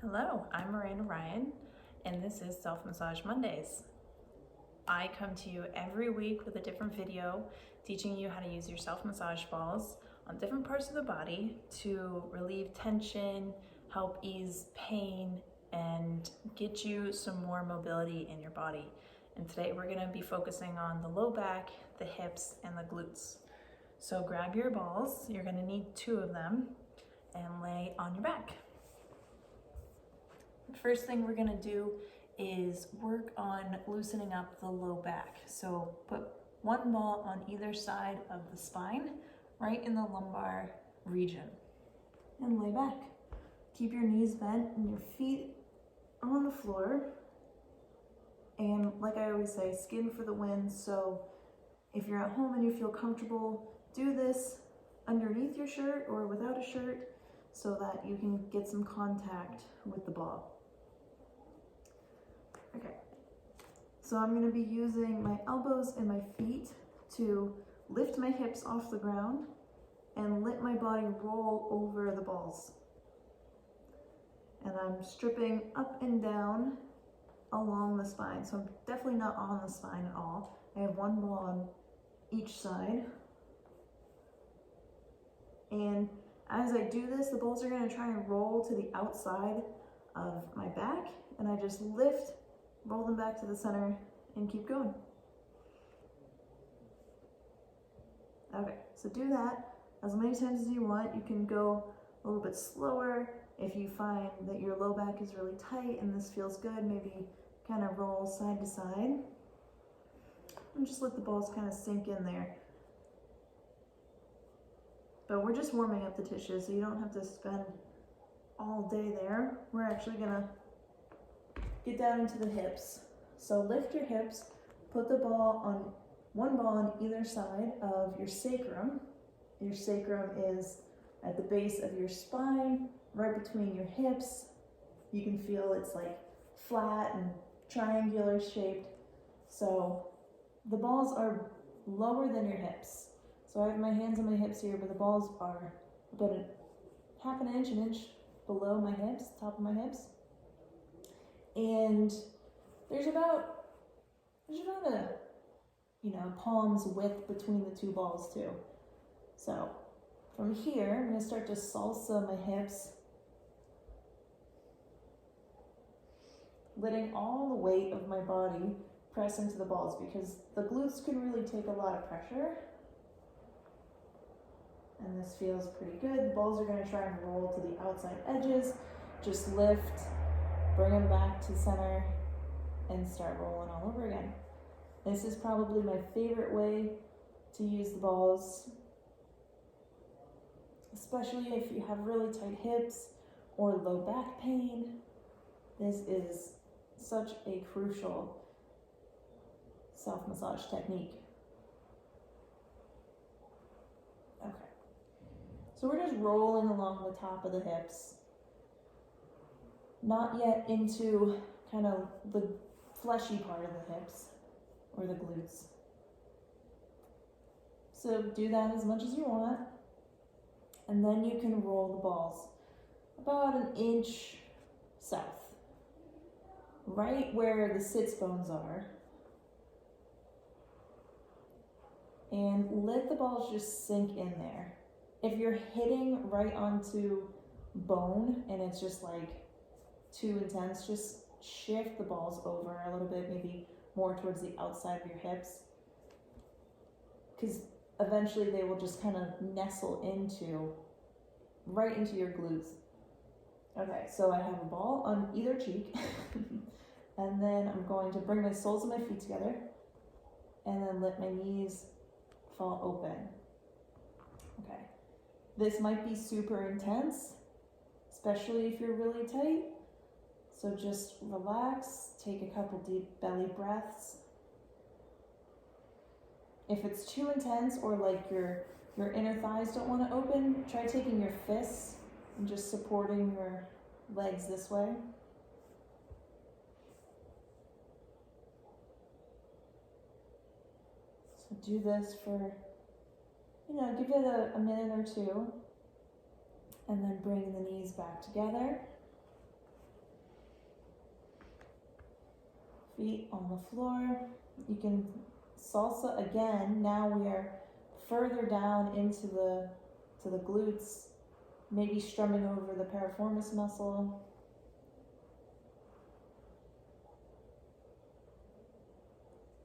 Hello, I'm Miranda Ryan, and this is Self Massage Mondays. I come to you every week with a different video teaching you how to use your self massage balls on different parts of the body to relieve tension, help ease pain, and get you some more mobility in your body. And today we're going to be focusing on the low back, the hips, and the glutes. So grab your balls, you're going to need 2 of them, and lay on your back. The first thing we're gonna do is work on loosening up the low back. So put 1 ball on either side of the spine, right in the lumbar region, and lay back. Keep your knees bent and your feet on the floor. And like I always say, skin for the win. So if you're at home and you feel comfortable, do this underneath your shirt or without a shirt so that you can get some contact with the ball. Okay, so I'm going to be using my elbows and my feet to lift my hips off the ground and let my body roll over the balls. And I'm stripping up and down along the spine. So I'm definitely not on the spine at all. I have 1 ball on each side. And as I do this, the balls are going to try and roll to the outside of my back, and I just lift, roll them back to the center, and keep going. Okay, so do that as many times as you want. You can go a little bit slower if you find that your low back is really tight and this feels good. Maybe kind of roll side to side and just let the balls kind of sink in there. But we're just warming up the tissues, so you don't have to spend all day there. We're actually gonna get down into the hips. So lift your hips, put the ball on 1 ball on either side of your sacrum. Your sacrum is at the base of your spine, right between your hips. You can feel it's like flat and triangular shaped. So the balls are lower than your hips. So I have my hands on my hips here, but the balls are about an inch below my hips, top of my hips. And there's about a palm's width between the 2 balls too. So from here, I'm gonna start to salsa my hips, letting all the weight of my body press into the balls because the glutes can really take a lot of pressure. And this feels pretty good. The balls are going to try and roll to the outside edges. Just lift, bring them back to center, and start rolling all over again. This is probably my favorite way to use the balls, especially if you have really tight hips or low back pain. This is such a crucial self-massage technique. So we're just rolling along the top of the hips, not yet into kind of the fleshy part of the hips or the glutes. So do that as much as you want, and then you can roll the balls about 1 inch south, right where the sits bones are, and let the balls just sink in there. If you're hitting right onto bone and it's just like too intense, just shift the balls over a little bit, maybe more towards the outside of your hips, because eventually they will just kind of nestle right into your glutes. Okay, so I have a ball on either cheek, and then I'm going to bring my soles of my feet together and then let my knees fall open. Okay. This might be super intense, especially if you're really tight. So just relax, take a couple deep belly breaths. If it's too intense or like your inner thighs don't want to open, try taking your fists and just supporting your legs this way. So do this for give it a minute or 2, and then bring the knees back together. Feet on the floor. You can salsa again. Now we are further down into the glutes, maybe strumming over the piriformis muscle.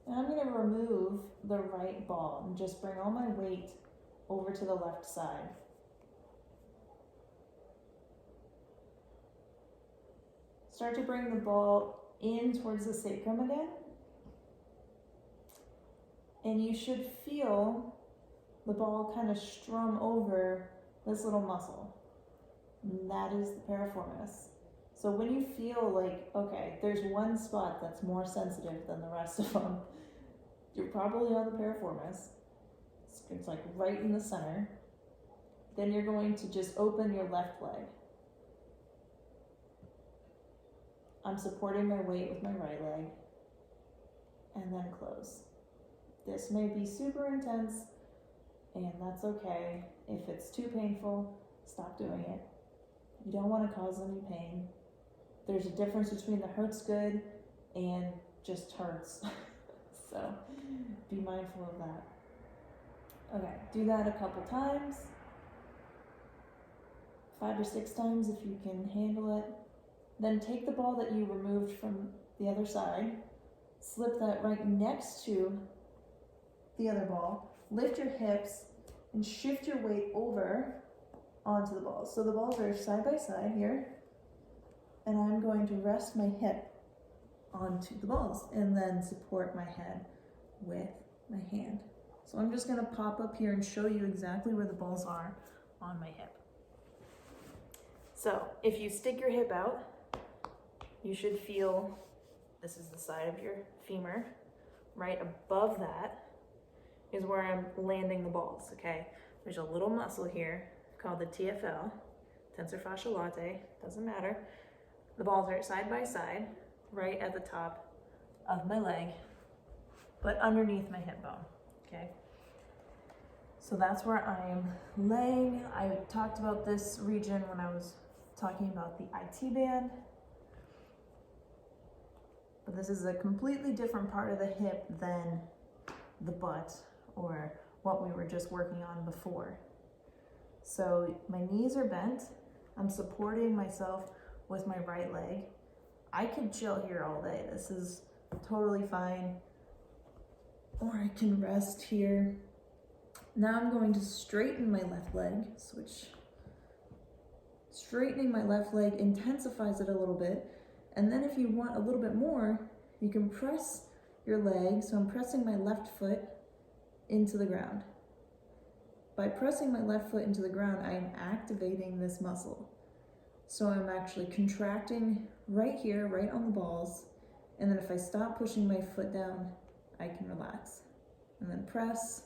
And I'm going to remove the right ball and just bring all my weight over to the left side. Start to bring the ball in towards the sacrum again. And you should feel the ball kind of strum over this little muscle. And that is the piriformis. So when you feel like, okay, there's one spot that's more sensitive than the rest of them, you're probably on the piriformis. It's like right in the center. Then you're going to just open your left leg. I'm supporting my weight with my right leg, and then close. This may be super intense, and that's okay. If it's too painful, stop doing it. You don't want to cause any pain. There's a difference between the hurts good and just hurts. So be mindful of that. Okay, do that a couple times. 5 or 6 times if you can handle it. Then take the ball that you removed from the other side, slip that right next to the other ball, lift your hips, and shift your weight over onto the balls. So the balls are side by side here, and I'm going to rest my hip onto the balls and then support my head with my hand. So I'm just gonna pop up here and show you exactly where the balls are on my hip. So if you stick your hip out, you should feel, this is the side of your femur, right above that is where I'm landing the balls, okay? There's a little muscle here called the TFL, tensor fasciae latae, doesn't matter. The balls are side by side, right at the top of my leg, but underneath my hip bone, okay? So that's where I am laying. I talked about this region when I was talking about the IT band. But this is a completely different part of the hip than the butt or what we were just working on before. So my knees are bent. I'm supporting myself with my right leg. I could chill here all day. This is totally fine. Or I can rest here. Now I'm going to straighten my left leg, switch. Straightening my left leg intensifies it a little bit. And then if you want a little bit more, you can press your leg. So I'm pressing my left foot into the ground. By pressing my left foot into the ground, I am activating this muscle. So I'm actually contracting right here, right on the balls. And then if I stop pushing my foot down, I can relax. And then press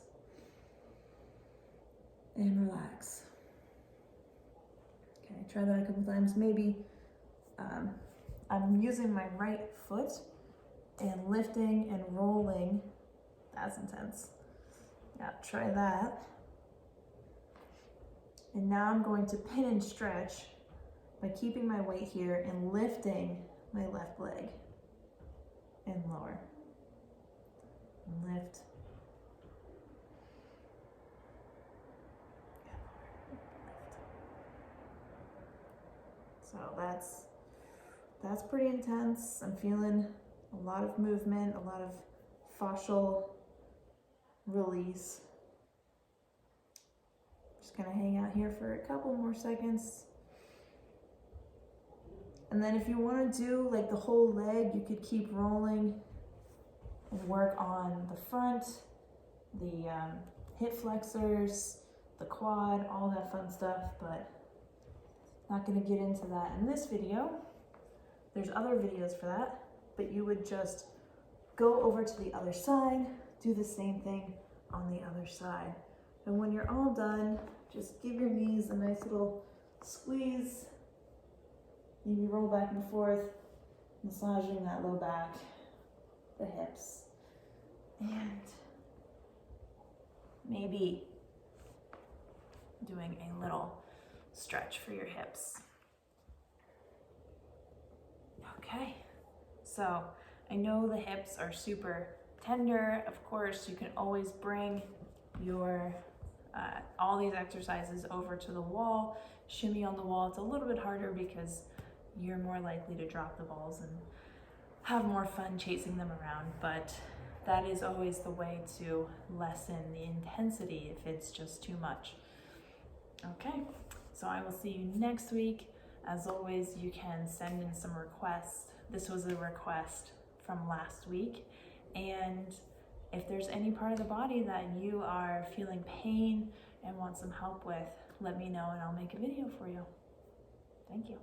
and relax. Okay, try that a couple times. Maybe I'm using my right foot and lifting and rolling. That's intense. Yeah, try that. And now I'm going to pin and stretch by keeping my weight here and lifting my left leg and lower. And lift. And lower. Lift. So that's pretty intense. I'm feeling a lot of movement, a lot of fascial release. Just gonna hang out here for a couple more seconds. And then if you want to do like the whole leg, you could keep rolling and work on the front, the hip flexors, the quad, all that fun stuff, but not going to get into that in this video. There's other videos for that, but you would just go over to the other side, do the same thing on the other side. And when you're all done, just give your knees a nice little squeeze. Maybe roll back and forth, massaging that low back, the hips, and maybe doing a little stretch for your hips. Okay, so I know the hips are super tender. Of course, you can always bring your all these exercises over to the wall, shimmy on the wall. It's a little bit harder because you're more likely to drop the balls and have more fun chasing them around, but that is always the way to lessen the intensity if it's just too much. Okay, so I will see you next week. As always, you can send in some requests. This was a request from last week, and if there's any part of the body that you are feeling pain and want some help with, let me know and I'll make a video for you. Thank you.